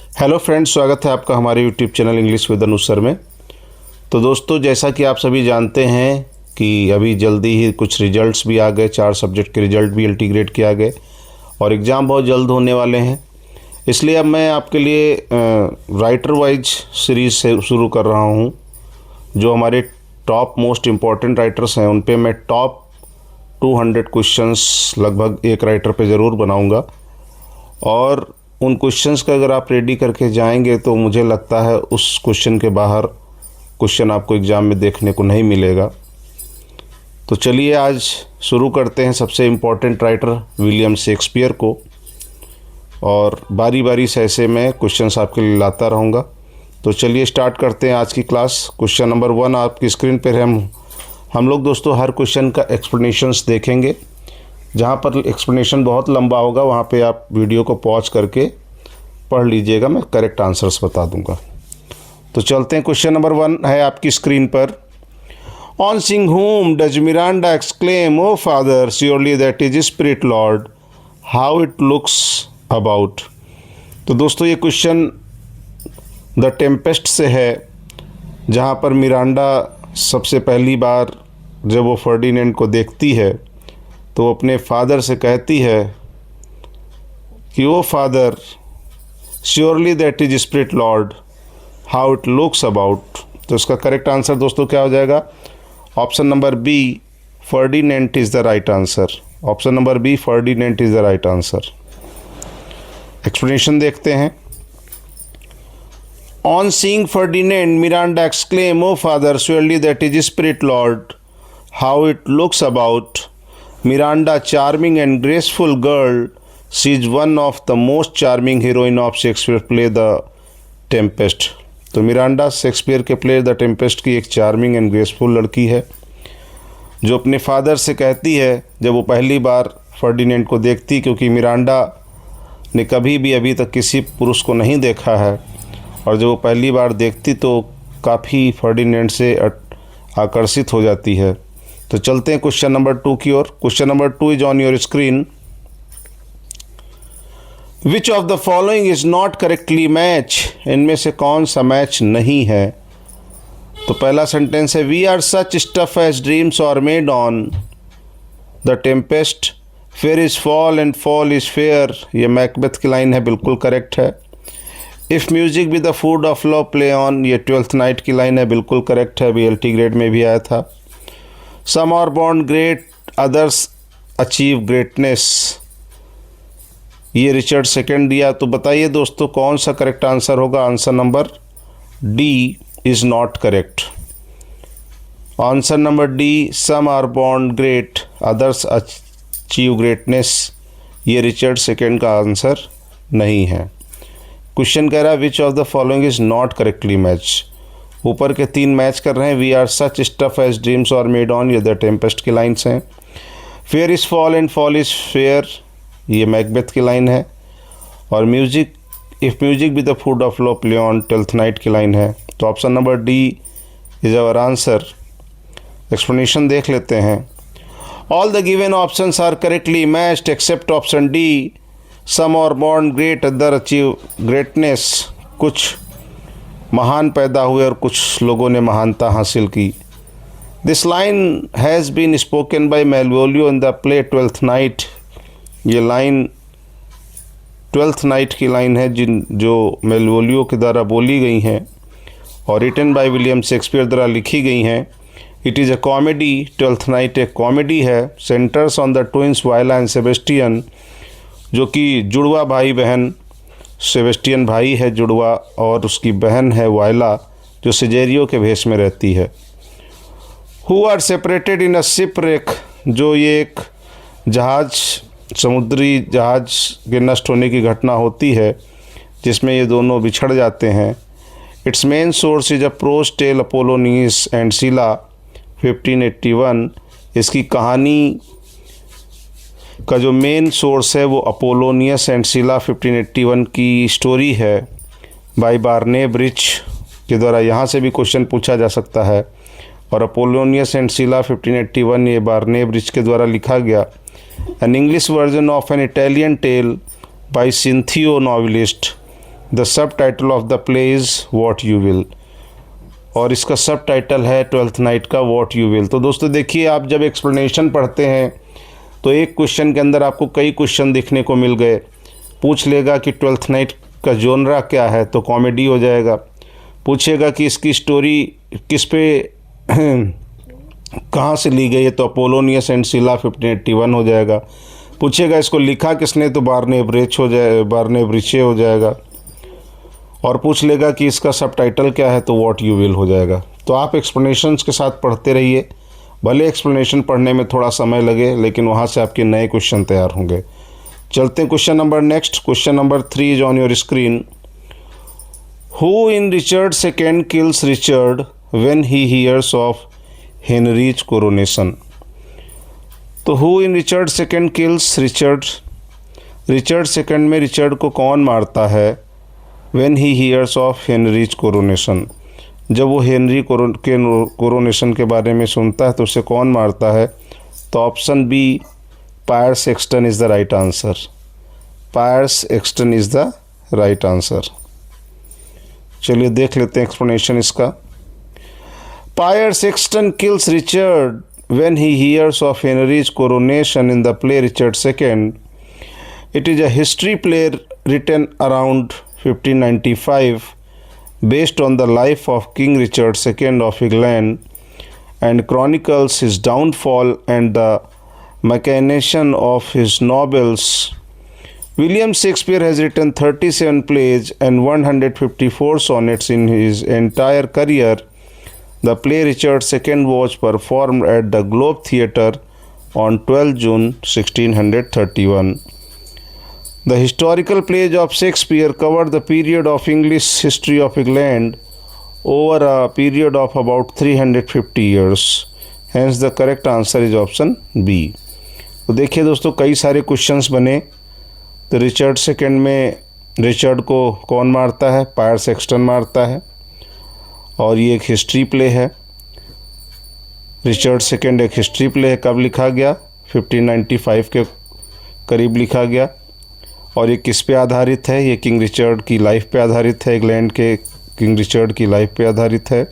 Hello friends, स्वागत है आपका हमारे YouTube channel English with Anuj sir में। तो दोस्तों, जैसा कि आप सभी जानते हैं कि अभी जल्दी ही कुछ रिजल्ट्स भी आ गए, 4 सब्जेक्ट के रिजल्ट भी एलटी ग्रेड के आ गए और एग्ज़ाम बहुत जल्द होने वाले हैं। इसलिए अब मैं आपके लिए राइटर वाइज सीरीज़ से शुरू कर रहा हूं। जो हमारे टॉप मोस्ट इम्पॉर्टेंट राइटर्स हैं उन पे मैं टॉप 200 क्वेश्चंस लगभग एक राइटर पे ज़रूर बनाऊंगा और उन क्वेश्चंस का अगर आप रेडी करके जाएंगे तो मुझे लगता है उस क्वेश्चन के बाहर क्वेश्चन आपको एग्ज़ाम में देखने को नहीं मिलेगा। तो चलिए आज शुरू करते हैं सबसे इम्पोर्टेंट राइटर विलियम शेक्सपियर को, और बारी बारी से ऐसे मैं क्वेश्चंस आपके लिए लाता रहूँगा। तो चलिए स्टार्ट करते हैं आज की क्लास। क्वेश्चन नंबर 1 आपकी स्क्रीन पर हम लोग दोस्तों हर क्वेश्चन का एक्सप्लेनेशंस देखेंगे। जहाँ पर एक्सप्लेनेशन बहुत लंबा होगा वहाँ पे आप वीडियो को पॉज करके पढ़ लीजिएगा, मैं करेक्ट आंसर्स बता दूंगा। तो चलते हैं, क्वेश्चन नंबर 1 है आपकी स्क्रीन पर। On seeing whom does Miranda exclaim, "Oh father, surely that is spirit Lord, how it looks about"। तो दोस्तों ये क्वेश्चन द टेम्पेस्ट से है, जहाँ पर मिरांडा सबसे पहली बार जब वो फर्डिनेंड को देखती है तो वो अपने फादर से कहती है कि O father, surely that is spirit lord, how it looks about. तो इसका करेक्ट आंसर दोस्तों क्या हो जाएगा? Option number B, Ferdinand is the right answer. Option number B, Ferdinand is the right answer. Explanation देखते हैं। On seeing Ferdinand, Miranda exclaim, O father, surely that is spirit lord, how it looks about. Miranda, charming and graceful girl, she is one of the most charming heroine of Shakespeare play The Tempest। तो Miranda Shakespeare के play the Tempest की एक charming and graceful लड़की है, जो अपने father से कहती है जब वो पहली बार फर्डिनेंड को देखती, क्योंकि मिरांडा ने कभी भी अभी तक किसी पुरुष को नहीं देखा है, और जब वो पहली बार देखती तो काफ़ी फर्डिनेंड से आकर्षित हो जाती है। तो चलते हैं क्वेश्चन नंबर 2 की ओर। Question number 2 is on your screen. Which of the following is not correctly match. इनमें से कौन सा मैच नहीं है? तो पहला सेंटेंस है, we are such stuff as dreams are made on the Tempest, fair is foul and foul is fair. ये मैकबेथ की लाइन है, बिल्कुल करेक्ट है। If music be the food of love play on, ये 12th night की line है, बिल्कुल correct है, BLT ग्रेड में भी आया था। Some are born great, others achieve greatness, ये रिचर्ड सेकेंड दिया। तो बताइए दोस्तों कौन सा करेक्ट आंसर होगा? Answer number D is not correct. Answer number D, some are born great, others achieve greatness, ये रिचर्ड सेकेंड का आंसर नहीं है। क्वेश्चन कह रहा है which of the following is not correctly match. ऊपर के 3 मैच कर रहे हैं। We are such stuff as dreams are made on, ये द टेम्पेस्ट की लाइन्स हैं। Fair is foul and foul is fair, ये मैकबेथ की लाइन है। और music, if music be the food of love play on, 12th night की line है। तो option number D is our answer. Explanation देख लेते हैं। All the given options are correctly matched except option D, some are born great, other achieve greatness. कुछ महान पैदा हुए और कुछ लोगों ने महानता हासिल की। This line has been spoken by Malvolio in the play 12th night. ये लाइन 12th नाइट की लाइन है जो मेलवोलियो के द्वारा बोली गई हैं और रिटन बाय विलियम शेक्सपियर द्वारा लिखी गई हैं। It is a comedy, 12th night एक कॉमेडी है। Centres on the twins Viola and Sebastian, जो कि जुड़वा भाई बहन, सेबेस्टियन भाई है जुड़वा और उसकी बहन है वायला, जो सिजेरियो के भेष में रहती है। Who are separated in a shipwreck, जो ये एक जहाज़, समुद्री जहाज़ के नष्ट होने की घटना होती है जिसमें ये दोनों बिछड़ जाते हैं। Its main source is a prose tale Apollonius and Silla 1581। इसकी कहानी का जो मेन सोर्स है वो अपोलोनियस एंड शीला 1581 की स्टोरी है बाय बार्नेब रिच के द्वारा। यहाँ से भी क्वेश्चन पूछा जा सकता है। और अपोलोनियस एंड शीला 1581 ये बार्नेब रिच के द्वारा लिखा गया। An English version of an Italian tale by Cinthio novelist the subtitle of the play is what you will, और इसका सब टाइटल है ट्वेल्थ नाइट का वॉट यू विल। तो दोस्तों देखिए, आप जब एक्सप्लेनेशन पढ़ते हैं तो एक क्वेश्चन के अंदर आपको कई क्वेश्चन देखने को मिल गए। पूछ लेगा कि ट्वेल्थ नाइट का जोनरा क्या है, तो कॉमेडी हो जाएगा। पूछेगा कि इसकी स्टोरी किस पे कहाँ से ली गई है, तो अपोलोनियस एंड सिला 1581 हो जाएगा। पूछेगा इसको लिखा किसने, तो बार्ने ब्रिचे हो जाएगा। और पूछ लेगा कि इसका सब टाइटल क्या है, तो वॉट यू विल हो जाएगा। तो आप एक्सप्लेनेशंस के साथ पढ़ते रहिए, भले एक्सप्लेनेशन पढ़ने में थोड़ा समय लगे, लेकिन वहाँ से आपके नए क्वेश्चन तैयार होंगे। चलते हैं question number next. Question number 3 is on your screen. Who in Richard second kills Richard when he hears of Henry's coronation. तो who in Richard second kills Richard, Richard second में रिचर्ड को कौन मारता है, when he hears of Henry's coronation, जब वो Henry के coronation के बारे में सुनता है तो उसे कौन मारता है। तो option B Piers Exton is the right answer. Piers Exton is the right answer. चलिए देख लेते हैं एक्सप्लेनेशन इसका। Piers Exton kills Richard when he hears of Henry's coronation in the play Richard II. It is a history play written around 1595 based on the life of King Richard II of England and chronicles his downfall and the machination of his nobles. William Shakespeare has written 37 plays and 154 sonnets in his entire career. The play Richard II was performed at the Globe Theatre on 12 June 1631. The historical plays of Shakespeare covered the period of English history of England over a period of about 350 years. Hence the correct answer is option B. तो देखिए दोस्तों, कई सारे questions बने। तो Richard second में Richard को कौन मारता है, पायर्स एक्सटन मारता है, और ये एक हिस्ट्री प्ले है। रिचर्ड सेकेंड एक हिस्ट्री प्ले है। कब लिखा गया, 1595 के करीब लिखा गया। और ये किस पे आधारित है, ये किंग रिचर्ड की लाइफ पे आधारित है, इंग्लैंड के किंग रिचर्ड की लाइफ पे आधारित है।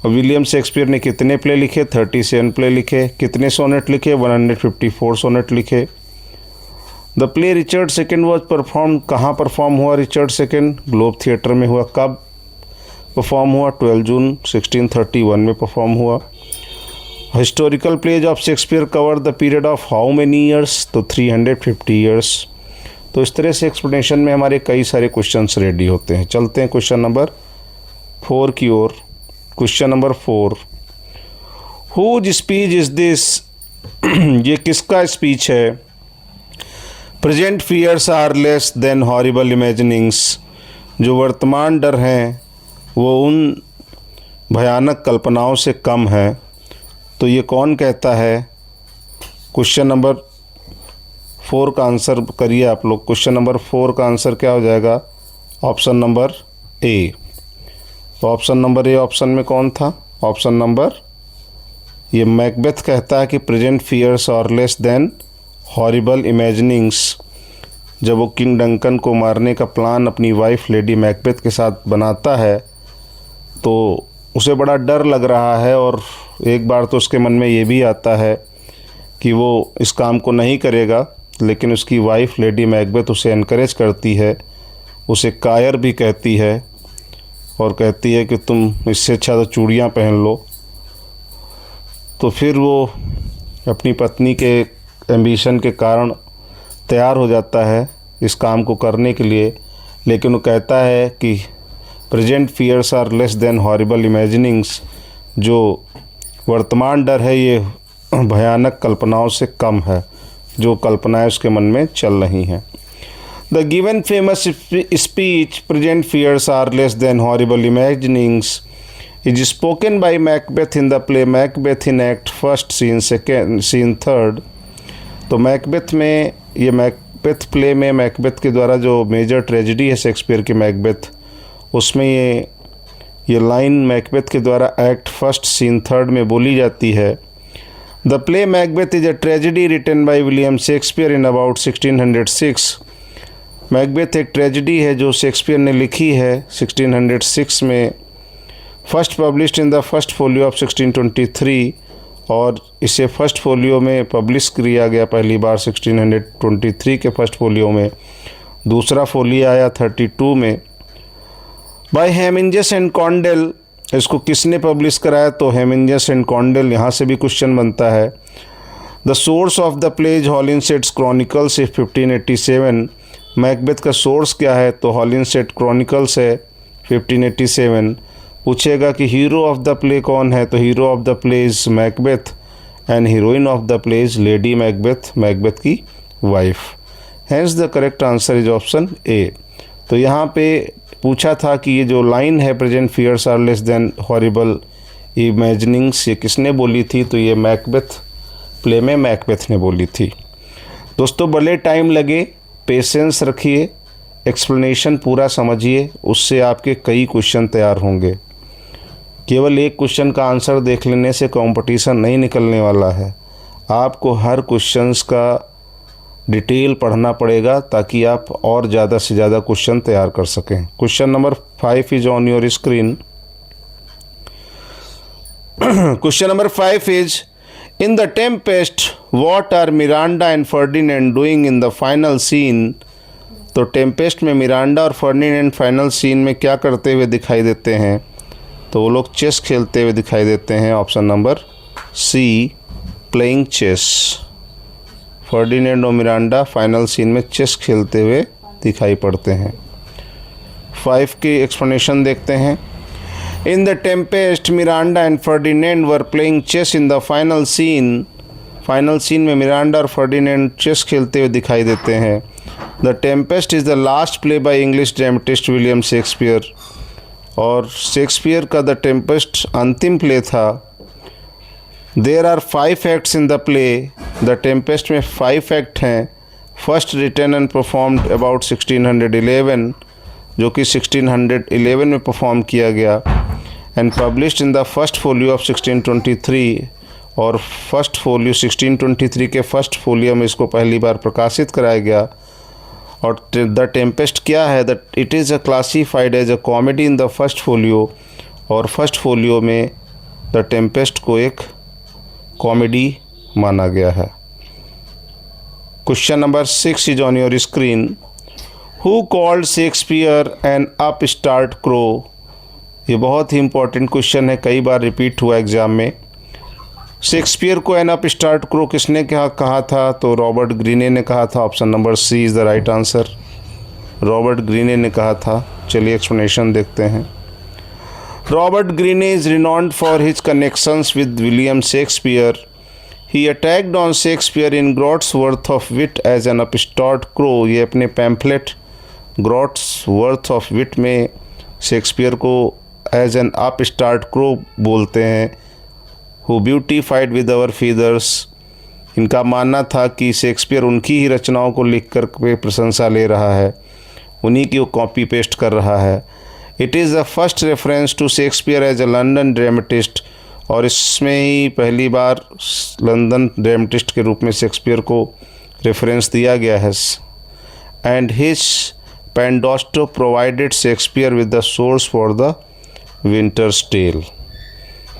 और विलियम शेक्सपियर ने कितने प्ले लिखे, 37 प्ले लिखे। कितने सोनेट लिखे, 154 सोनेट लिखे। The play Richard second was perform, कहाँ परफॉर्म हुआ रिचर्ड सेकेंड, ग्लोब थिएटर में हुआ। कब परफॉर्म हुआ, 12 जून 1631 में परफॉर्म हुआ। Historical plays of Shakespeare cover the period of how many years, तो 350 ईयर्स। तो इस तरह से एक्सप्लेनेशन में हमारे कई सारे क्वेश्चंस रेडी होते हैं। चलते हैं क्वेश्चन नंबर 4 की ओर। Question number 4, whose speech is this, ये किसका स्पीच है। Present fears are less than horrible imaginings, जो वर्तमान डर हैं वो उन भयानक कल्पनाओं से कम है। तो ये कौन कहता है। क्वेश्चन नंबर 4 का आंसर करिए आप लोग। क्वेश्चन नंबर 4 का आंसर क्या हो जाएगा, ऑप्शन नंबर ए। तो ऑप्शन नंबर ए ऑप्शन में कौन था, ऑप्शन नंबर, ये मैकबेथ कहता है कि present fears are less than horrible imaginings. जब वो किंग डंकन को मारने का प्लान अपनी वाइफ लेडी मैकबेथ के साथ बनाता है तो उसे बड़ा डर लग रहा है, और एक बार तो उसके मन में ये भी आता है कि वो इस काम को नहीं करेगा, लेकिन उसकी वाइफ लेडी मैकबेथ उसे एनकरेज करती है, उसे कायर भी कहती है और कहती है कि तुम इससे अच्छा तो चूड़ियाँ पहन लो। तो फिर वो अपनी पत्नी के एम्बिशन के कारण तैयार हो जाता है इस काम को करने के लिए, लेकिन वो कहता है कि present fears are less than horrible imaginings, जो वर्तमान डर है ये भयानक कल्पनाओं से कम है, जो कल्पनाएं उसके मन में चल रही हैं। The given famous speech present fears are less than horrible imaginings is spoken by Macbeth in the play Macbeth in act first scene third. तो मैकबेथ में, ये मैकबेथ प्ले में मैकबेथ के द्वारा जो मेजर ट्रेजेडी है शेक्सपियर की Macbeth, उसमें ये लाइन मैकबेथ के द्वारा एक्ट फर्स्ट सीन थर्ड में बोली जाती है। The play Macbeth is a tragedy written by William Shakespeare in about 1606 Macbeth एक ट्रेजेडी है जो शेक्सपियर ने लिखी है 1606 में, first published in the first folio of 1623, और इसे फर्स्ट फोलियो में पब्लिश किया गया पहली बार 1623 के फर्स्ट फोलियो में। दूसरा फोलियो आया 32 में बाय हेमिंजेस एंड कॉन्डेल। इसको किसने पब्लिश कराया? तो हेमिंजेस एंड कॉन्डेल। यहाँ से भी क्वेश्चन बनता है। The source of the plays Holinshed's Chronicles 1587। Macbeth का सोर्स क्या है? तो हॉलिंसेट क्रॉनिकल्स है 1587। पूछेगा कि हीरो ऑफ द प्ले कौन है? तो hero of the play is Macbeth and heroine of the play is Lady Macbeth, Macbeth की wife. Hence the correct answer is option A. तो यहाँ पे पूछा था कि ये जो लाइन है present fears are less than horrible imaginings, ये किसने बोली थी? तो ये मैकबेथ प्ले में मैकबेथ ने बोली थी। दोस्तों भले टाइम लगे, पेशेंस रखिए, एक्सप्लेनेशन पूरा समझिए, उससे आपके कई क्वेश्चन तैयार होंगे। केवल एक क्वेश्चन का आंसर देख लेने से कंपटीशन नहीं निकलने वाला है। आपको हर क्वेश्चंस का डिटेल पढ़ना पड़ेगा ताकि आप और ज़्यादा से ज़्यादा क्वेश्चन तैयार कर सकें। Question number 5 is on your screen. Question number 5 is in the Tempest what are Miranda and Ferdinand doing in the final scene. तो टेम्पेस्ट में मिरांडा और फर्डिनेंड फाइनल सीन में क्या करते हुए दिखाई देते हैं? तो वो लोग चेस खेलते हुए दिखाई देते हैं। Option number C, playing chess. Ferdinand और मिरांडा फाइनल सीन में चेस खेलते हुए दिखाई पड़ते हैं। 5 की एक्सप्लेनेशन देखते हैं। In the Tempest Miranda and Ferdinand were playing chess in the final scene. Final scene में मिरांडा और फर्डिनेंड चेस खेलते हुए दिखाई देते हैं। The Tempest is the last play by English dramatist William Shakespeare. और शेक्सपियर का द टेम्पेस्ट अंतिम प्ले था। There are 5 acts in the play. The Tempest में 5 एक्ट हैं। First written and performed about 1611, जो कि 1611 में परफॉर्म किया गया, and published in the first folio of 1623। और फर्स्ट फोलियो 1623 के फर्स्ट फोलियो में इसको पहली बार प्रकाशित कराया गया। और द टेम्पेस्ट क्या है? That it is a classified as a comedy in the first folio. और फर्स्ट फोलियो में द टेम्पेस्ट को एक कॉमेडी माना गया है। Question number 6 is on your screen. Who called Shakespeare an upstart crow. ये बहुत ही इंपॉर्टेंट क्वेश्चन है, कई बार रिपीट हुआ एग्जाम में। शेक्सपियर को एन अपस्टार्ट क्रो किसने कहा था? तो रॉबर्ट ग्रीने ने कहा था। Option number C is the right answer. Robert Greene ने कहा था। चलिए एक्सप्लेनेशन देखते हैं। Robert Greene is renowned for his connections with William Shakespeare. He attacked on Shakespeare in Groats worth of wit as an upstart crow. ये अपने pamphlet Groats worth of wit में Shakespeare को एज एन अपस्टार्ट क्रो बोलते हैं। Who beautified with our feathers. इनका मानना था कि शेक्सपियर उनकी ही रचनाओं को लिख कर पे प्रशंसा ले रहा है, उन्हीं की वो कॉपी पेस्ट कर रहा है। It is the first reference to Shakespeare as a London dramatist. और इसमें ही पहली बार लंदन ड्रामेटिस्ट के रूप में शेक्सपियर को रेफरेंस दिया गया है। And his Pandosto provided Shakespeare with the source for the Winter's Tale.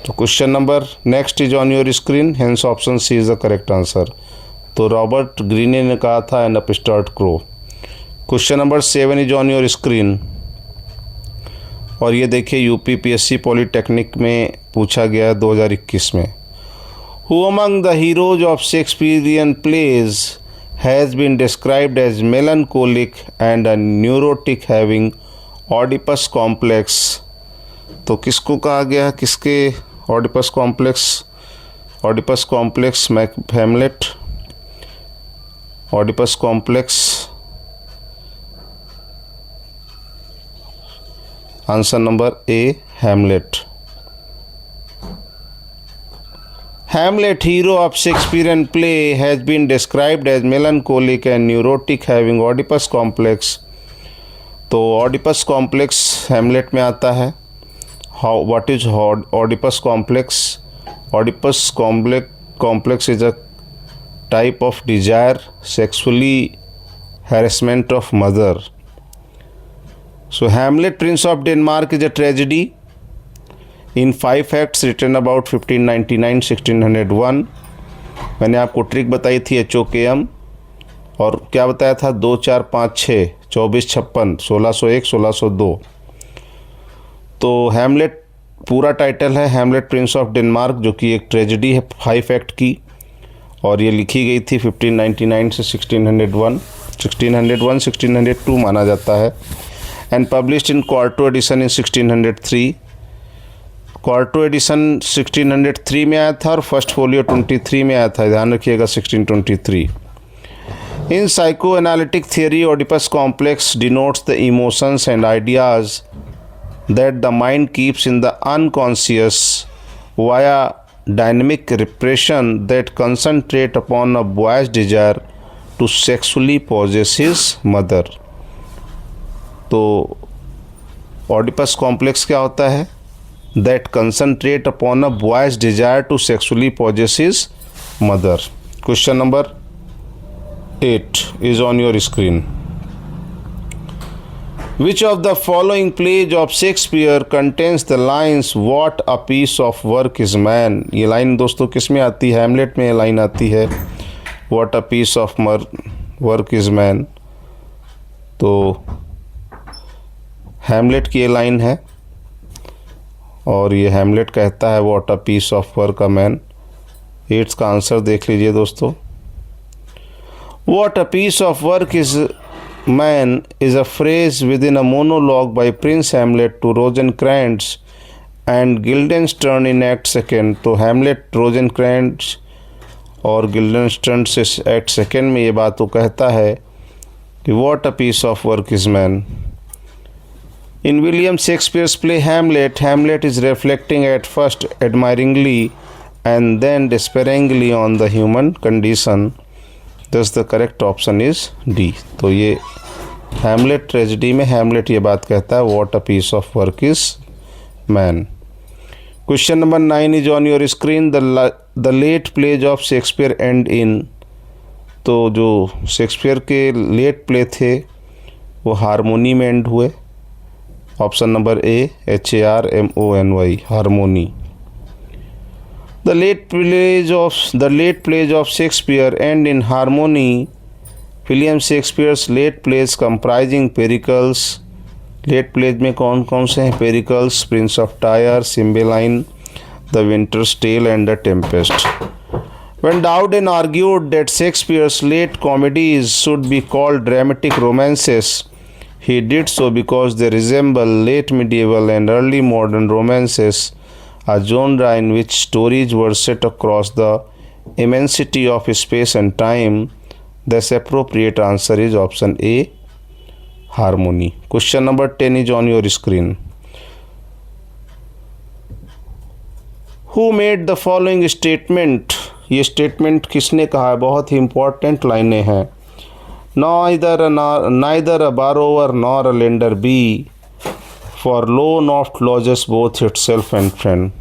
तो question number next is on your screen. Hence option C is the correct answer. तो रॉबर्ट ग्रीने ने कहा था an upstart crow. Question number 7 is on your screen. और ये देखिए UPPSC polytechnic में पूछा गया है 2021 में। Who among the heroes of Shakespearean plays has been described as melancholic and a neurotic having Oedipus complex. तो किसको कहा गया है? किसके Oedipus complex? Oedipus complex Hamlet. Oedipus complex answer number A, Hamlet. Hamlet, hero of Shakespearean play, has been described as melancholic and neurotic, having Oedipus complex. तो Oedipus complex Hamlet में आता है। What is Oedipus complex? Oedipus complex is a type of desire, sexually harassment of mother. So Hamlet, Prince of Denmark is a tragedy in 5 acts written about 1599-1601. मैंने आपको trick बताई थी HOKM, और क्या बताया था 2, 4, 5, 6, 24, 56, 1601, 1602। तो हैमलेट पूरा टाइटल है हैमलेट प्रिंस ऑफ डेनमार्क, जो कि एक ट्रेजेडी है 5 एक्ट की, और ये लिखी गई थी 1599 से 1601, 1602 माना जाता है, and published in quarto edition in 1603। Quarto edition 1603 में आया था और फर्स्ट फोलियो 23 में आया था, ध्यान रखिएगा 1623। In psychoanalytic theory Oedipus complex denotes the emotions and ideas that the mind keeps in the unconscious via dynamic repression that concentrate upon a boy's desire to sexually possess his mother। तो Oedipus complex क्या होता है? That concentrate upon a boy's desire to sexually possess his mother। Question number 8 is on your screen। Which of the following plays of Shakespeare contains the lines "What a piece of work is man"? ये line दोस्तों किस में आती है? Hamlet में ये line आती है "What a piece of work is man"। तो हैमलेट की ये लाइन है और ये हैमलेट कहता है "What a piece of work a man"। 8 का आंसर देख लीजिए दोस्तों। What a piece of work is man is a phrase within a monologue by Prince Hamlet to Rosencrantz and Guildenstern in Act Second। तो Hamlet रोजेनक्रैंट्स और गिल्डनस्टर्न से act second में ये बात वो कहता है कि what a piece of work is man। In William Shakespeare's play Hamlet, Hamlet is reflecting at first admiringly and then despairingly on the human condition। Thus the correct option is D। तो ये Hamlet tragedy में Hamlet ये बात कहता है what a piece of work is man. Question number 9 is on your screen. The late plays of Shakespeare end in. तो जो Shakespeare के लेट प्ले थे वो हारमोनी में एंड हुए। Option number A HARMONY, harmony. The late plays of Shakespeare end in harmony। William Shakespeare's late plays comprising Pericles। Late plays में कौन कौन से हैं? Pericles, Prince of Tyre, Cymbeline, the Winter's Tale and the Tempest. When Dowden argued that Shakespeare's late comedies should be called dramatic romances, he did so because they resemble late medieval and early modern romances, a genre in which stories were set across the immensity of space and time। Thus appropriate answer is option A, harmony। Question number 10 is on your screen। Who made the following statement? ये statement किसने कहा है? बहुत ही important लाइनें हैं। Neither a borrower nor a lender be, for loan oft loses both itself and friend।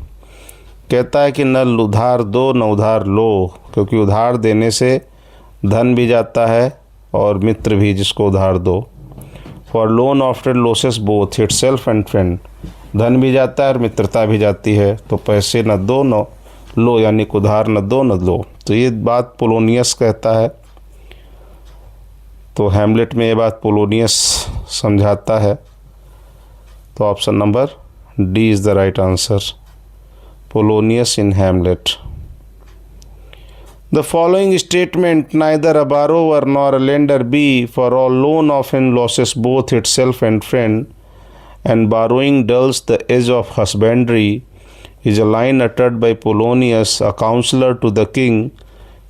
कहता है कि न उधार दो न उधार लो, क्योंकि उधार देने से धन भी जाता है और मित्र भी जिसको उधार दो। For loan often losses both itself and friend, धन भी जाता है और मित्रता भी जाती है। तो पैसे न दो न लो, यानी कि उधार न दो न लो। तो ये बात पोलोनियस कहता है। तो हैमलेट में ये बात पोलोनियस समझाता है। तो option number D is the right answer, Polonius in Hamlet. The following statement, neither a borrower nor a lender be, for all loan often loses both itself and friend, and borrowing dulls the edge of husbandry, is a line uttered by Polonius, a counselor to the king,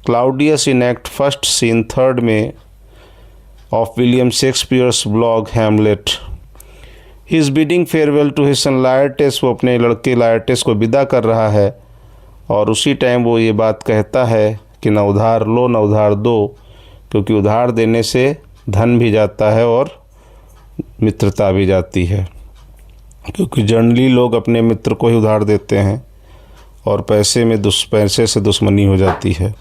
Claudius in Act 1st, Scene 3rd में of William Shakespeare's blog Hamlet। He is bidding farewell to his son Laertes। वो अपने लड़के लायरटेस को विदा कर रहा है और उसी टाइम वो ये बात कहता है कि न उधार लो न उधार दो, क्योंकि उधार देने से धन भी जाता है और मित्रता भी जाती है। क्योंकि जनरली लोग अपने मित्र को ही उधार देते हैं और पैसे से दुश्मनी हो जाती है।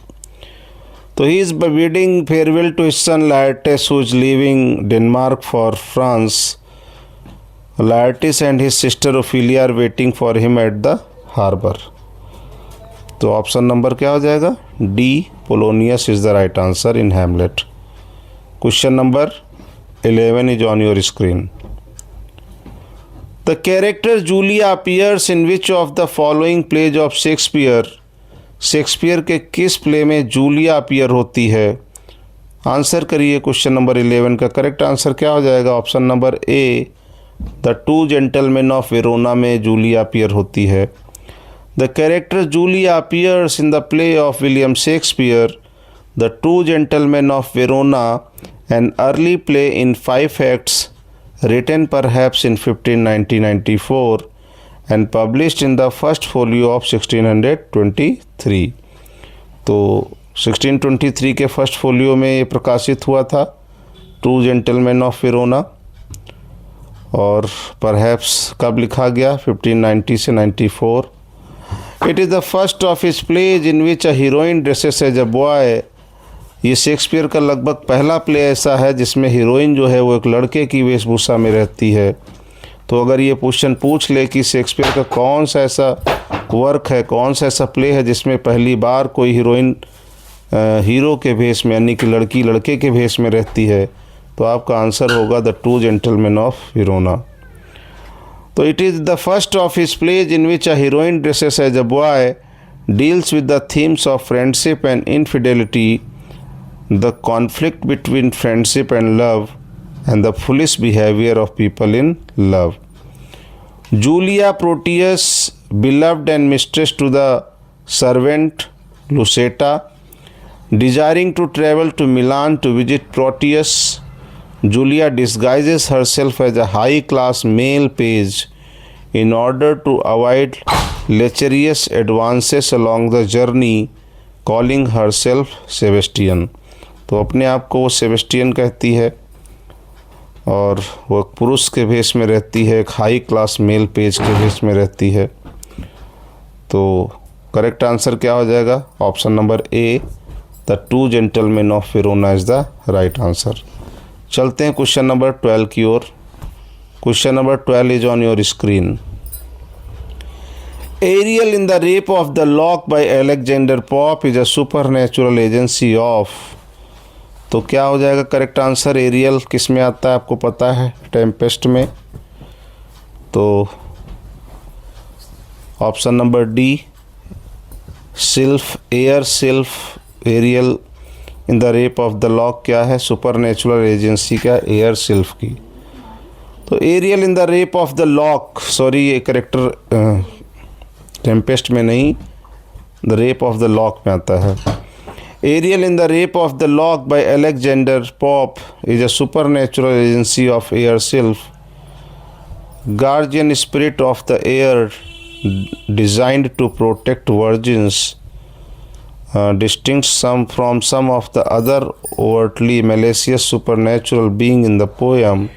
तो he is bidding farewell to his son Laertes who is living Denmark for France. Laertes and his sister Ophelia are waiting for him at the harbour. तो ऑप्शन नंबर क्या हो जाएगा? D, Polonius is the right answer in Hamlet. Question number 11 is on your screen. The character Julia appears in which of the following plays of Shakespeare? Shakespeare के किस play में Julia appear होती है? Answer करिए question number 11 का. Correct answer क्या हो जाएगा? Option number A, the Two gentleman of Verona में जूलिया अपीयर होती है. The character Julia appears in the play of William Shakespeare the Two gentleman of Verona, an early play in 5 acts written perhaps in 1594 and published in the first folio of 1623. तो 1623 के first folio में ये प्रकाशित हुआ था, two gentleman of Verona. और perhaps कब लिखा गया? 1590 से 94. It is the first of his plays in which a heroine dresses as a boy. ये शेक्सपियर का लगभग पहला प्ले ऐसा है जिसमें हीरोइन जो है वो एक लड़के की वेशभूषा में रहती है. तो अगर ये क्वेश्चन पूछ ले कि शेक्सपियर का कौन सा ऐसा वर्क है, कौन सा ऐसा प्ले है जिसमें पहली बार कोई हीरोइन हीरो के भेष में यानी कि लड़की लड़के के भेष में रहती है, तो आपका आंसर होगा the Two gentleman of Verona. तो it is the first of his plays in which a heroine dresses as a boy deals with the themes of friendship and infidelity, the conflict between friendship and love, and the foolish behavior of people in love. Julia Proteus, beloved and mistress to the servant Lucetta, desiring to travel to Milan to visit Proteus, Julia disguises herself as a high-class male page in order to avoid lecherous advances along the journey, calling herself Sebastian. तो अपने आप को वो Sebastian कहती है और वो पुरुष के भेष में रहती है, एक हाई क्लास मेल पेज के भेष में रहती है. तो करेक्ट आंसर क्या हो जाएगा? Option number A, the Two gentleman of Verona is the right answer. चलते हैं क्वेश्चन नंबर 12 की ओर. Question number 12 is on your screen. Ariel in the Rape of the Lock by Alexander Pope is a supernatural agency of. तो क्या हो जाएगा correct answer? Aerial किस में आता है आपको पता है? टेम्पेस्ट में. तो option number D, sylph, air sylph. Ariel in the Rape of the Lock क्या है? सुपरनैचुरल एजेंसी क्या? एयर सिल्फ की. तो Ariel in the Rape of the Lock, sorry ये करेक्टर टेम्पेस्ट में नहीं, the Rape of the Lock में आता है. Ariel in the Rape of the Lock by Alexander Pope is a supernatural agency of air sylph, guardian spirit of the air designed to protect virgins, distinct from some of the other overtly malicious supernatural being in the poem.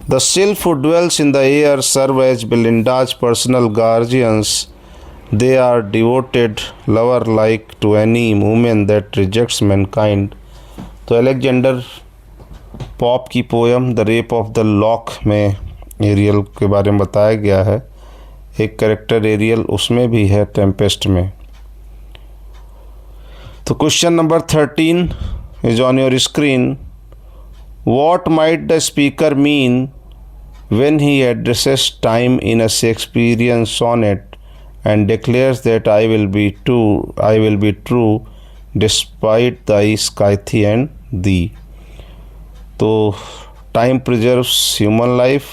The sylph who dwells in the air serve as Belinda's personal guardians. They are devoted lover-like to any woman that rejects mankind. तो Alexander Pope की poem the Rape of the Lock में aerial के बारे में बताया गया है. एक कैरेक्टर एरियल उसमें भी है टेम्पेस्ट में. तो question number 13 is on your screen. What might the speaker mean when he addresses time in a Shakespearean sonnet and declares that I will be true despite thy Scythe and thee. तो time preserves human life,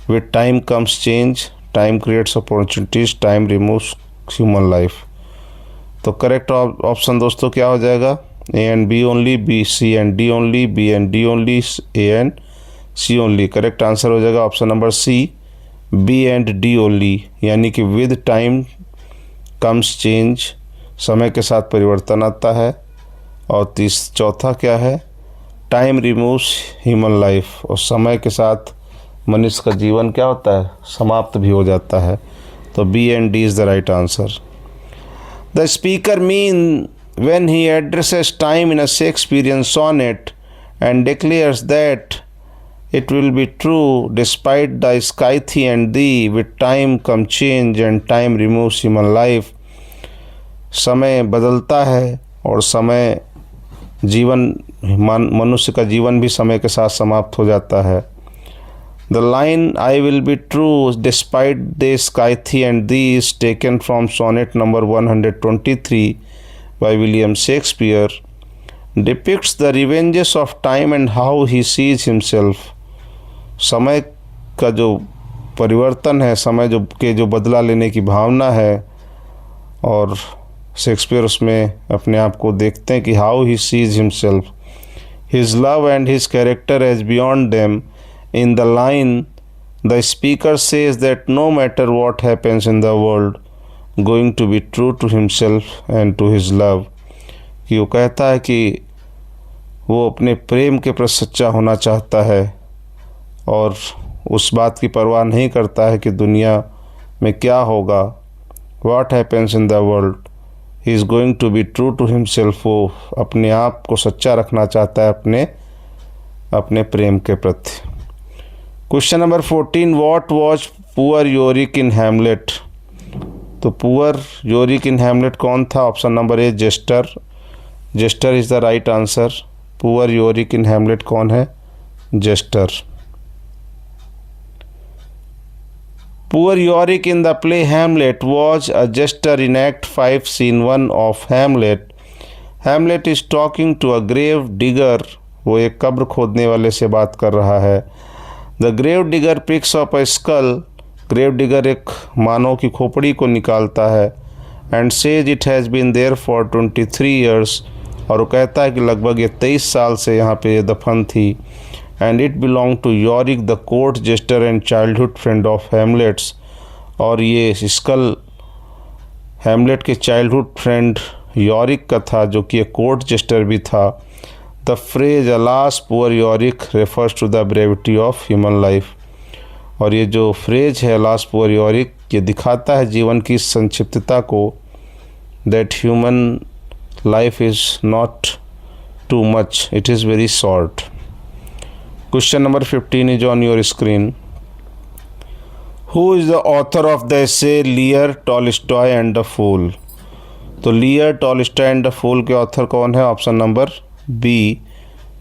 with time comes change, time creates opportunities, time removes human life. तो correct option दोस्तों क्या हो जाएगा? A and B only, B, C and D only, B and D only, A and C only. Correct answer हो जाएगा option number C, B and D only, यानी कि with time comes change, समय के साथ परिवर्तन आता है. और चौथा क्या है? टाइम रिमूव्स ह्यूमन लाइफ, और समय के साथ मनुष्य का जीवन क्या होता है? समाप्त भी हो जाता है. तो B and D is the right answer. The speaker mean when he addresses time in a Shakespearean sonnet and declares that it will be true despite the Scythian thee, with time come change and time removes human life. समय बदलता है और समय मनुष्य का जीवन भी समय के साथ समाप्त हो जाता है. The line I will be true despite the Scythian thee is taken from sonnet number 123 by William Shakespeare, depicts the revenges of time and how he sees himself. समय का जो परिवर्तन है, समय जो बदला लेने की भावना है, और शेक्सपियर उसमें अपने आप को देखते हैं कि how he sees himself, his love and his character as beyond them. In the line the speaker says that no matter what happens in the world going to be true to himself and to his love. कि वो कहता है कि वो अपने प्रेम के प्रति सच्चा होना चाहता है और उस बात की परवाह नहीं करता है कि दुनिया में क्या होगा. What happens in the world, he is going to be true to himself. वो अपने आप को सच्चा रखना चाहता है अपने प्रेम के प्रति. Question number 14, what was poor Yorick in Hamlet. तो पुअर योरिक इन हैमलेट कौन था? Option number A jester. Jester is the right answer. Poor Yorick in Hamlet कौन है? Jester. Poor Yorick in the play Hamlet was a jester in Act 5, Scene 1 of Hamlet. Hamlet is talking to a grave digger. वो एक कब्र खोदने वाले से बात कर रहा है. The grave digger picks up a skull. grave digger एक मानव की खोपड़ी को निकालता है and says it has been there for 23 years. और वो कहता है कि लगभग ये 23 साल से यहाँ पे दफन थी. And it belonged to Yorick, the court jester and childhood friend of Hamlet's. और ये स्कल हैमलेट के चाइल्डहुड फ्रेंड यॉरिक का था, जो कि एक कोर्ट जेस्टर भी था. The phrase alas poor Yorick refers to the brevity of human life. और ये जो फ्रेज है अलास पुअर यॉरिक, ये दिखाता है जीवन की संक्षिप्तता को. That human life is not too much, it is very short. Question number 15 is on your screen. Who is the author of the essay Lear, Tolstoy and the Fool? तो Lear, Tolstoy and the Fool के author कौन है? Option number B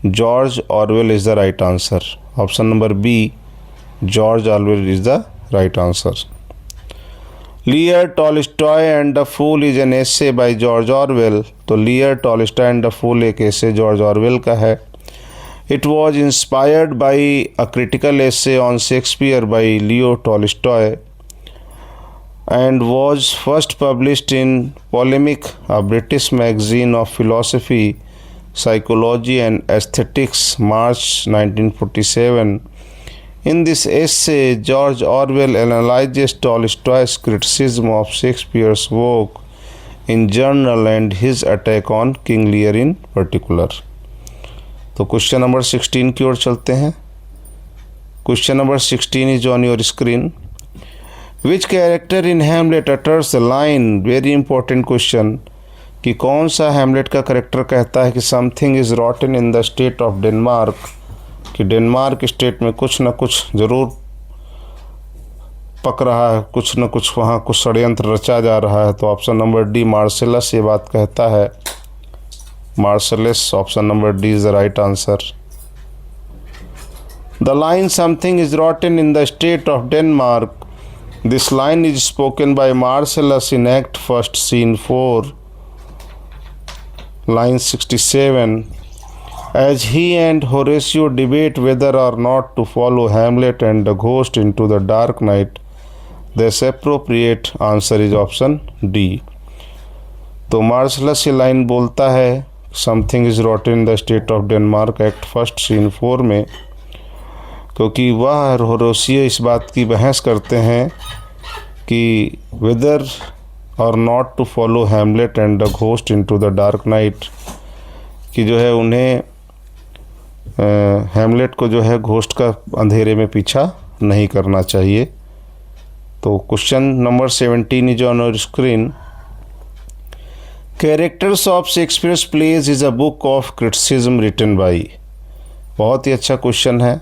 George Orwell is the right answer. Option number B George Orwell is the right answer. Lear, Tolstoy and the Fool is an essay by George Orwell. तो Lear, Tolstoy and the Fool एक essay George Orwell का है. It was inspired by a critical essay on Shakespeare by Leo Tolstoy and was first published in Polemic, a British magazine of philosophy, psychology and aesthetics, March 1947. In this essay, George Orwell analyzes Tolstoy's criticism of Shakespeare's work in general and his attack on King Lear in particular. तो question number 16 की ओर चलते हैं. Question number 16 is on your screen. Which character in Hamlet utters the line, very important question, कि कौन सा Hamlet का character कहता है कि something is rotten in the state of Denmark, कि डेनमार्क स्टेट में कुछ न कुछ ज़रूर पक रहा है, कुछ न कुछ वहाँ कुछ षड्यंत्र रचा जा रहा है. तो ऑप्शन नंबर डी मार्सेलस ये बात कहता है. Marcellus, option number D is the right answer. The line something is rotten in the state of Denmark. This line is spoken by Marcellus in Act 1, Scene 4, line 67. As he and Horatio debate whether or not to follow Hamlet and the ghost into the dark night, the appropriate answer is option D. तो मार्शलस ये लाइन बोलता है something is rotten in the state of Denmark act 1 scene 4 में, क्योंकि वह और Horatio इस बात की बहस करते हैं कि whether or not to follow Hamlet and the ghost into the dark night, कि जो है उन्हें हैमलेट को जो है घोस्ट का अंधेरे में पीछा नहीं करना चाहिए. तो question number 17 is on your screen. Characters of Shakespeare's plays is a book of criticism written by. बहुत ही अच्छा क्वेश्चन है।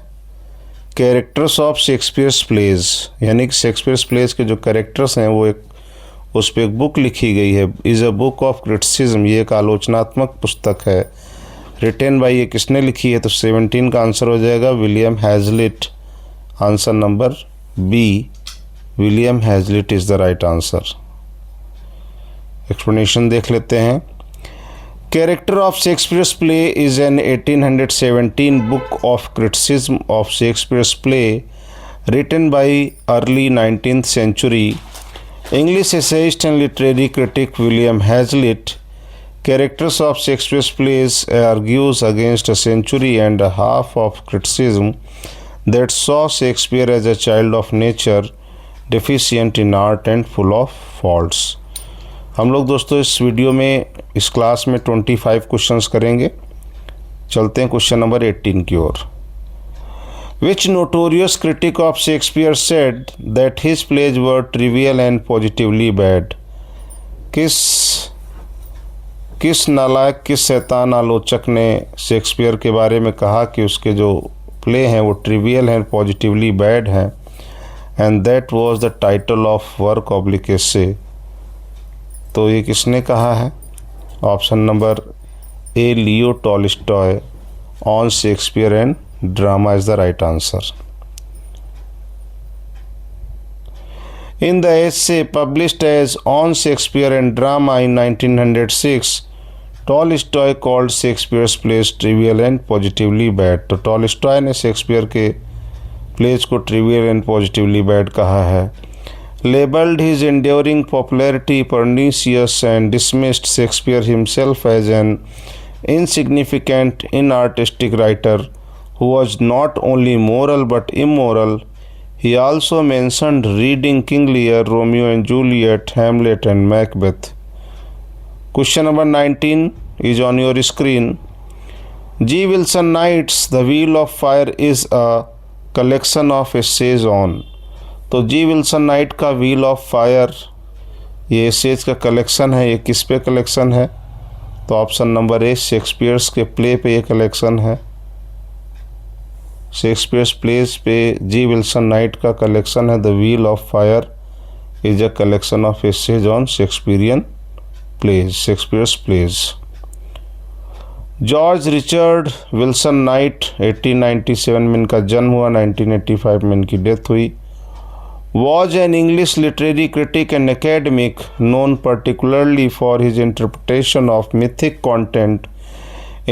कैरेक्टर्स ऑफ शेक्सपियर्स प्लेज यानी कि शेक्सपियर्स प्लेज के जो कैरेक्टर्स हैं वो उस पर एक बुक लिखी गई है। Is a book of criticism, ये एक आलोचनात्मक पुस्तक है। रिटन बाई ये किसने लिखी है? तो 17 का आंसर हो जाएगा William Hazlitt. Answer number B, William Hazlitt is the right answer. Explanation देख लेते हैं। Character of Shakespeare's play is an 1817 book of criticism of Shakespeare's play written by early 19th century English essayist and literary critic William Hazlitt. Characters of Shakespeare's plays argues against a century and a half of criticism that saw Shakespeare as a child of nature, deficient in art and full of faults. हम लोग दोस्तों इस video में, इस class में 25 questions करेंगे। चलते हैं क्वेश्चन नंबर 18 की ओर। Which notorious critic of Shakespeare said that his plays were trivial and positively bad? किस नालायक, किस शैतान आलोचक ने शेक्सपियर के बारे में कहा कि उसके जो प्ले हैं वो ट्रिवियल हैं, पॉजिटिवली बैड हैं? And that was the title of work oblique essay. तो ये किसने कहा है? Option number A, Leo Tolstoy, on Shakespeare and drama is the right answer. In the essay published as On Shakespeare and Drama in 1906, Tolstoy called Shakespeare's plays trivial and positively bad। तो Tolstoy ने Shakespeare के pledge को trivial and positively bad कहा है। Labeled his enduring popularity pernicious and dismissed Shakespeare himself as an insignificant, inartistic writer who was not only moral but immoral. He also mentioned reading King Lear, Romeo and Juliet, Hamlet and Macbeth. Question number 19 is on your screen. G. Wilson Knight's The Wheel of Fire is a collection of essays on। तो G Wilson Knight का wheel of fire ये essays का collection है। ये किस पे collection है? तो ऑप्शन नंबर ए, शेक्सपियर्स के प्ले पे ये कलेक्शन है। शेक्सपियर्स प्लेस पे जी विल्सन नाइट का कलेक्शन है। The wheel of fire is a collection of essays on Shakespearean plays, Shakespeare's plays. George Richard Wilson Knight 1897 में इनका जन्म हुआ, 1985 में इनकी डेथ हुई। Was an English literary critic and academic known particularly for his interpretation of mythic content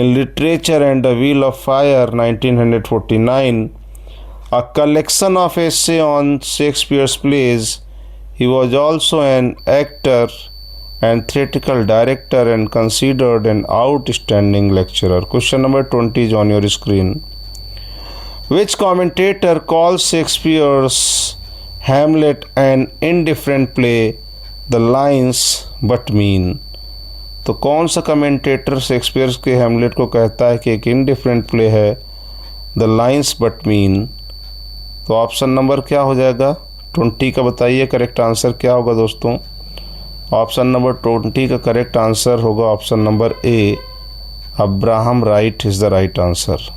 in literature and The Wheel of Fire 1949, a collection of essays on Shakespeare's plays. He was also an actor and theatrical director and considered an outstanding lecturer. Question number 20 is on your screen. Which commentator calls Shakespeare's Hamlet an indifferent play, the lines but mean? तो कौन सा commentator Shakespeare के Hamlet को कहता है कि एक indifferent play है, द लाइन्स बट मीन? तो ऑप्शन नंबर क्या हो जाएगा? 20 का बताइए करेक्ट आंसर क्या होगा दोस्तों? ऑप्शन नंबर 20 का करेक्ट आंसर होगा option number A, Abraham Wright is the right answer.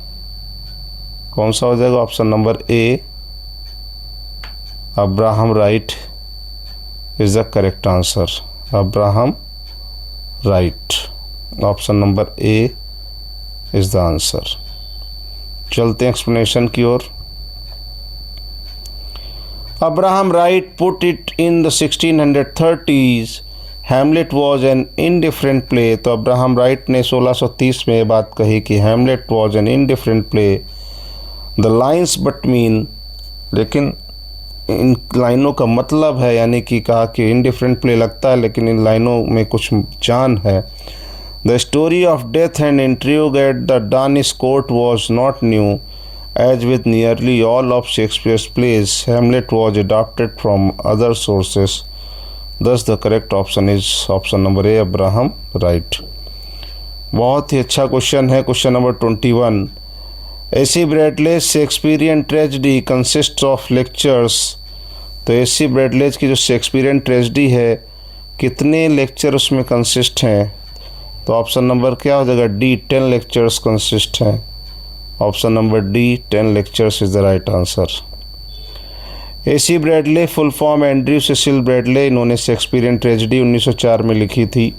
कौन सा हो जाएगा? Option number A, Abraham Wright is the correct answer. Abraham Wright, option number A is the answer. चलते हैं एक्सप्लेनेशन की ओर। Abraham Wright put it in the 1630s Hamlet was an indifferent play. तो Abraham Wright ने 1630 में ये बात कही कि Hamlet was an indifferent play, the lines but mean, लेकिन इन लाइनों का मतलब है, यानी कि कहा कि इनडिफरेंट प्ले लगता है लेकिन इन लाइनों में कुछ जान है। The story of death and intrigue at the Danish court was not new, as with nearly all of Shakespeare's plays Hamlet was adopted from other sources. Thus the correct option is option number A, Abraham Wright. बहुत ही अच्छा question है। Question number 21, A C Bradley Shakespearean tragedy consist of lectures. तो A C Bradley's की जो Shakespearean tragedy है, कितने lecture उसमें कंसिस्ट हैं? तो ऑप्शन नंबर क्या हो जाएगा? डी, 10 लेक्चर्स कंसिस्ट हैं। Option number D, 10 lectures is the right answer. AC Bradley, full form Andrew Cecil Bradley, इन्होंने शेक्सपियरियन ट्रेजेडी 1904 में लिखी थी।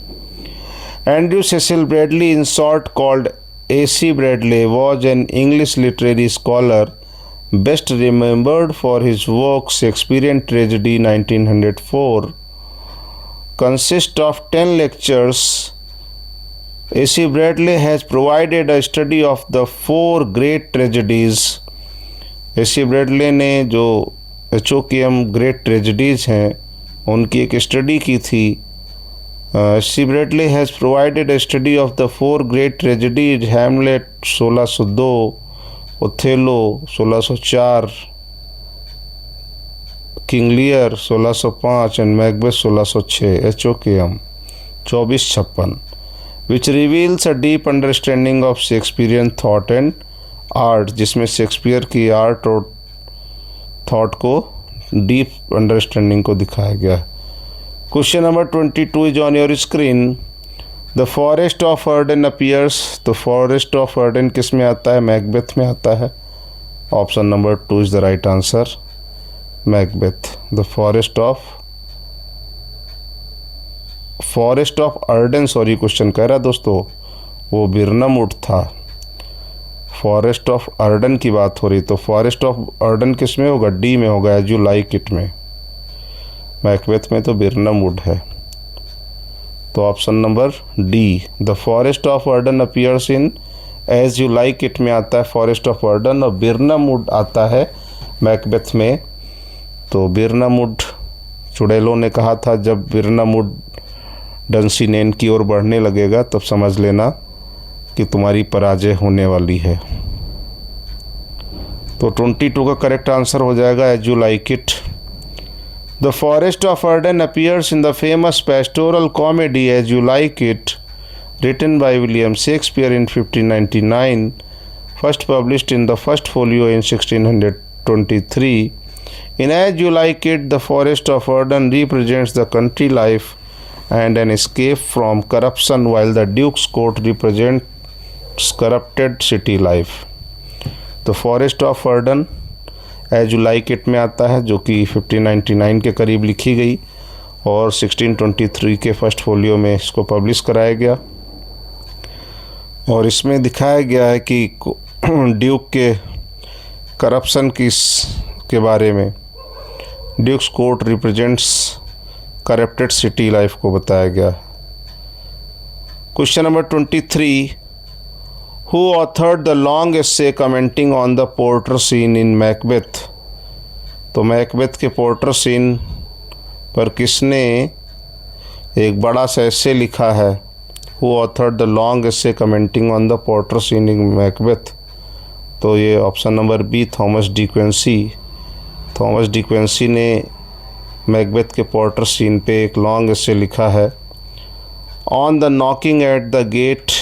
Andrew Cecil Bradley, in short called AC Bradley, was an English literary scholar best remembered for his work Shakespearean tragedy 1904 consist of 10 lectures. AC Bradley has provided a study of the 4 great tragedies. AC Bradley ने जो HOKM great tragedies हैं उनकी एक study की थी। AC Bradley has provided a study of the 4 great tragedies, Hamlet 1602, Othello 1604, King Lear 1605 and Macbeth 1606, HOKM 2456, which reveals a deep understanding of Shakespearean thought and art, जिसमें Shakespeare की art और thought को deep understanding को दिखाया गया। Question number 22 is on your screen. The forest of Arden appears, तो forest of Ardern किस में आता है? मैकबेथ में आता है। Option number 2 is the right answer, Macbeth. The forest of Ardern, sorry question कह रहा दोस्तों, वो बिरनमवुड था। फॉरेस्ट ऑफ अर्डन की बात हो रही, तो फॉरेस्ट ऑफ अर्डन किस में होगा? डी में होगा, एज यू लाइक इट में। मैकबेथ में तो बिरनमवुड है, तो option number D, the forest of Arden appears in as you like it में आता है फॉरेस्ट ऑफ अर्डन, और बिरनमवुड आता है मैकबेथ में। तो बिरनमवुड, चुड़ैलों ने कहा था जब बिरनमवुड डंसिनेन की ओर बढ़ने लगेगा तब समझ लेना कि तुम्हारी पराजय होने वाली है। तो 22 का करेक्ट आंसर हो जाएगा as you like it. The forest of Arden appears in the famous pastoral comedy as you like it, written by William Shakespeare in 1599, first published in the first folio in 1623. In As You Like It, the forest of Arden represents the country life and an escape from corruption, while the Duke's Court represents corrupted city life. The forest of Arden As You Like It में आता है, जो कि 1599 के करीब लिखी गई और 1623 के फर्स्ट फोलियो में इसको पब्लिश कराया गया। और इसमें दिखाया गया है कि ड्यूक के करप्शन के बारे में। Duke's court represents corrupted city life को बताया गया। Question number 23, who authored the long essay commenting on the porter scene in Macbeth. तो मैकबेथ के पोर्टर सीन पर किसने एक बड़ा सा एस्से लिखा है? Who authored the long essay commenting on the porter scene in Macbeth. तो ये option number B, Thomas D Quincey. थॉमस डी क्विंसी ने मैकबेथ के पोर्टर सीन पे एक लॉन्ग एस्से लिखा है। On the knocking at the get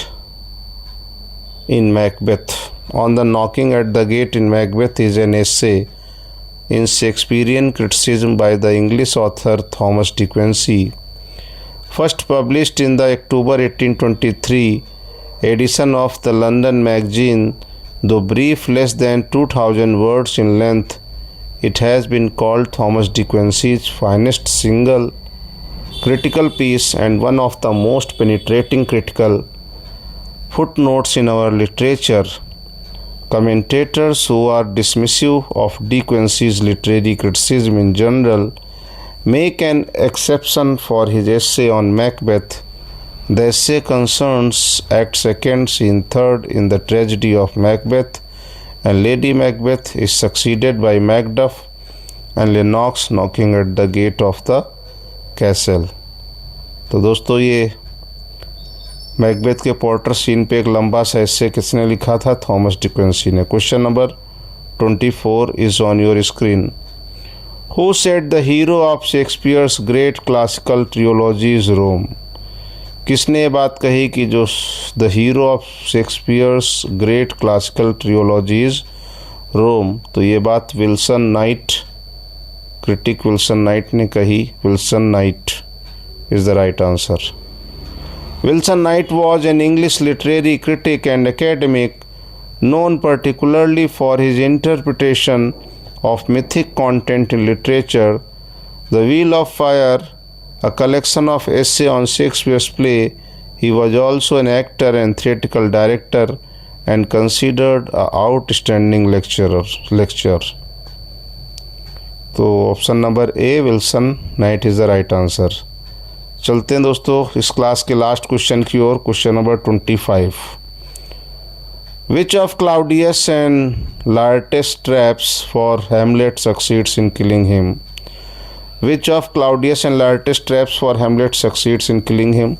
in Macbeth. On the knocking at the get in Macbeth is an essay in Shakespearean criticism by the English author Thomas de Quincey, first published in the October 1823 edition of the London Magazine. Though brief, less than 2000 words in length, it has been called Thomas de Quincey's finest single critical piece and one of the most penetrating critical footnotes in our literature. Commentators who are dismissive of De Quincey's literary criticism in general make an exception for his essay on Macbeth. The essay concerns Act 2, Scene 3 in the tragedy of Macbeth, and Lady Macbeth is succeeded by Macduff and Lennox knocking at the gate of the castle. तो दोस्तों, ये Macbeth के porter scene पे एक लंबा सा एस्से किसने लिखा था? थॉमस डी क्विंसी ने। Question number 24 is on your screen. Who said the hero of Shakespeare's great classical trilogy is Rome. किसने ये बात कही कि जो the hero of Shakespeare's great classical trilogy is Rome? तो ये बात Wilson Knight, critic Wilson Knight ने कही। Wilson Knight is the right answer. Wilson Knight was an English literary critic and academic known particularly for his interpretation of mythic content in literature. The Wheel of Fire, a collection of essays on Shakespeare's play. He was also an actor and theatrical director and considered an outstanding lecturer. तो option number A Wilson Knight is the right answer. चलते हैं दोस्तों इस class के last question की ओर। Question number 25। Which of Claudius and Laertes traps for Hamlet succeeds in killing him? Which of Claudius and Laertes traps for Hamlet succeeds in killing him?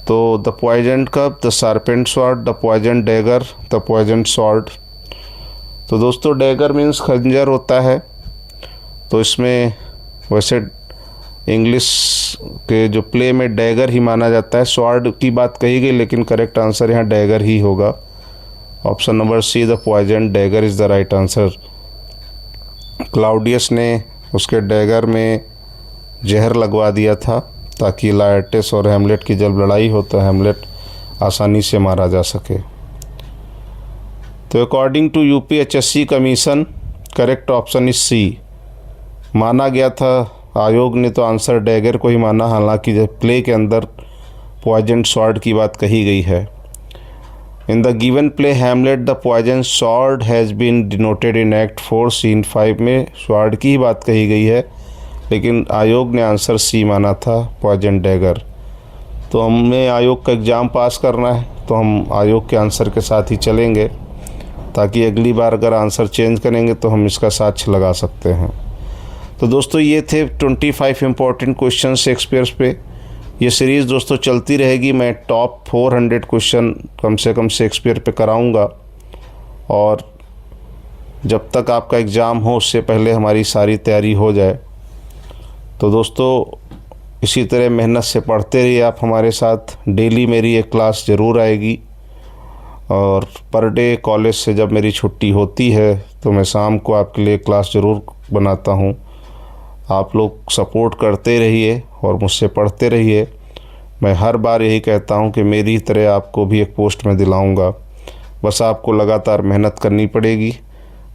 तो the poison cup, the serpent sword, the poison dagger, the poison sword. तो दोस्तों dagger means खंजर होता है, तो इसमें वैसे English के जो प्ले में डैगर ही माना जाता है। स्वॉर्ड की बात कही गई लेकिन करेक्ट आंसर यहाँ डैगर ही होगा। Option number C the poison dagger is the right answer. Claudius ने उसके डैगर में जहर लगवा दिया था ताकि लार्टेस और हेमलेट की जब लड़ाई हो तो हेमलेट आसानी से मारा जा सके। तो according to UPHSC commission correct option is C. माना गया था आयोग ने तो आंसर डैगर को ही माना, हालांकि जब प्ले के अंदर पॉइजन स्वॉर्ड की बात कही गई है। In the given play Hamlet the poison sword has been denoted in act 4 scene 5 में स्वॉर्ड की ही बात कही गई है, लेकिन आयोग ने आंसर सी माना था पॉइजन डैगर। तो हमें आयोग का एग्ज़ाम पास करना है तो हम आयोग के आंसर के साथ ही चलेंगे, ताकि अगली बार अगर आंसर चेंज करेंगे तो हम इसका साक्ष्य लगा सकते हैं। तो दोस्तों ये थे 25 इम्पॉर्टेंट क्वेश्चन शेक्सपियर पे। ये सीरीज़ दोस्तों चलती रहेगी। मैं टॉप 400 क्वेश्चन कम से कम शेक्सपियर पे कराऊंगा, और जब तक आपका एग्ज़ाम हो उससे पहले हमारी सारी तैयारी हो जाए। तो दोस्तों इसी तरह मेहनत से पढ़ते रहिए आप हमारे साथ। डेली मेरी एक क्लास ज़रूर आएगी, और पर डे कॉलेज से जब मेरी छुट्टी होती है तो मैं शाम को आपके लिए क्लास ज़रूर बनाता हूँ। आप लोग सपोर्ट करते रहिए और मुझसे पढ़ते रहिए। मैं हर बार यही कहता हूँ कि मेरी तरह आपको भी एक पोस्ट में दिलाऊँगा, बस आपको लगातार मेहनत करनी पड़ेगी।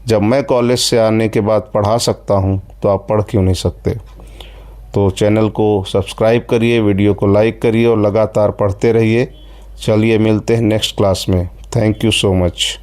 जब मैं कॉलेज से आने के बाद पढ़ा सकता हूँ तो आप पढ़ क्यों नहीं सकते? तो चैनल को सब्सक्राइब करिए, वीडियो को लाइक करिए और लगातार पढ़ते रहिए। चलिए मिलते हैं नेक्स्ट क्लास में। Thank you so much.